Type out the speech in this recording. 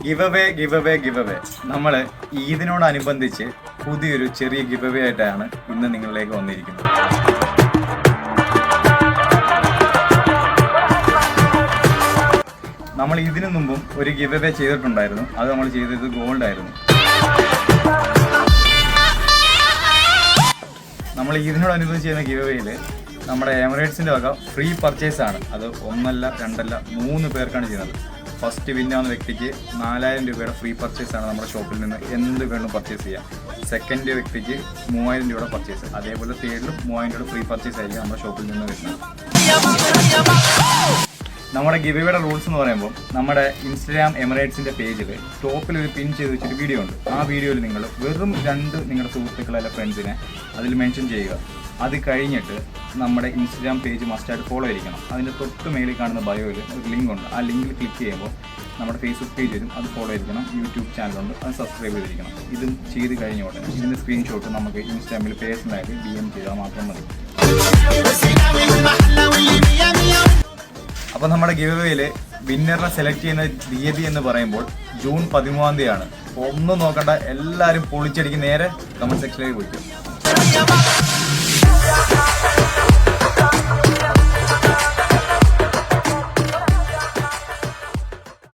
Give away നമ്മൾ ഈദിനോടനുബന്ധിച്ച് പുതിയൊരു ചെറിയ ഗിവ് അവേ ആയിട്ടാണ് ഇന്ന് നിങ്ങളിലേക്ക് വന്നിരിക്കുന്നത്. നമ്മൾ ഇതിനു മുമ്പും ഒരു ഗിവ് അവേ ചെയ്തിട്ടുണ്ടായിരുന്നു. അത് നമ്മൾ ചെയ്തത് ഗോൾഡ് ആയിരുന്നു. നമ്മൾ ഇതിനോടനുബന്ധിച്ച് ചെയ്യുന്ന ഗിവ് അവേയിൽ നമ്മുടെ എമിറേറ്റ്സിൻ്റെ വക ഫ്രീ പർച്ചേസ് ആണ്. അത് 1 അല്ല 2 അല്ല 3 പേർക്കാണ് ചെയ്യുന്നത്. ഫസ്റ്റ് വിന്നാവുന്ന വ്യക്തിക്ക് 4000 രൂപയുടെ ഫ്രീ പർച്ചേസ് ആണ് നമ്മുടെ ഷോപ്പിൽ നിന്ന് എന്ത് വേണം പർച്ചേസ് ചെയ്യാം. സെക്കൻഡ് വ്യക്തിക്ക് 3000 രൂപയുടെ പർച്ചേസ്, അതേപോലെ തേർഡിലും 3000 രൂപയുടെ ഫ്രീ പർച്ചേസ് ആയിരിക്കും നമ്മുടെ ഷോപ്പിൽ നിന്ന് വരുന്നത്. നമ്മുടെ ഗിവ് അവേയുടെ റൂൾസ് എന്ന് പറയുമ്പോൾ നമ്മുടെ ഇൻസ്റ്റാഗ്രാം എമിറേറ്റ്സിൻ്റെ പേജിൽ ടോപ്പിൽ ഒരു പിൻ ചെയ്ത് വെച്ചൊരു വീഡിയോ ഉണ്ട്. ആ വീഡിയോയിൽ നിങ്ങൾ വെറും 2 നിങ്ങളുടെ സുഹൃത്തുക്കളെ അല്ല ഫ്രണ്ട്സിനെ അതിൽ മെൻഷൻ ചെയ്യുക. അത് കഴിഞ്ഞിട്ട് നമ്മുടെ ഇൻസ്റ്റാഗ്രാം പേജ് മസ്റ്റായിട്ട് ഫോളോ ചെയ്യണം. അതിൻ്റെ തൊട്ട് മേളിൽ കാണുന്ന ബയോയിൽ ഒരു ലിങ്ക് ഉണ്ട്. ആ ലിങ്കിൽ ക്ലിക്ക് ചെയ്യുമ്പോൾ നമ്മുടെ ഫേസ്ബുക്ക് പേജ് വരും, അത് ഫോളോ ചെയ്തിരിക്കണം. യൂട്യൂബ് ചാനലുണ്ട്, അത് സബ്സ്ക്രൈബ് ചെയ്തിരിക്കണം. ഇതും ചെയ്ത് കഴിഞ്ഞ ഉടനെ ഇതിൻ്റെ സ്ക്രീൻഷോട്ട് നമുക്ക് ഇൻസ്റ്റാഗ്രാമിൽ പേഴ്സണലായിട്ട് DM ചെയ്താൽ മാത്രം മതി. അപ്പോൾ നമ്മുടെ ഗിവ് അവേയിൽ വിന്നറിനെ സെലക്ട് ചെയ്യുന്ന തീയതി എന്ന് പറയുമ്പോൾ ജൂൺ 13-ാം തീയതിയാണ്. ഒന്നും നോക്കണ്ട, എല്ലാവരും പൊളിച്ചടിക്ക് നേരെ കമൻറ്റ് സെക്ഷനിലേക്ക് പോയിക്കും.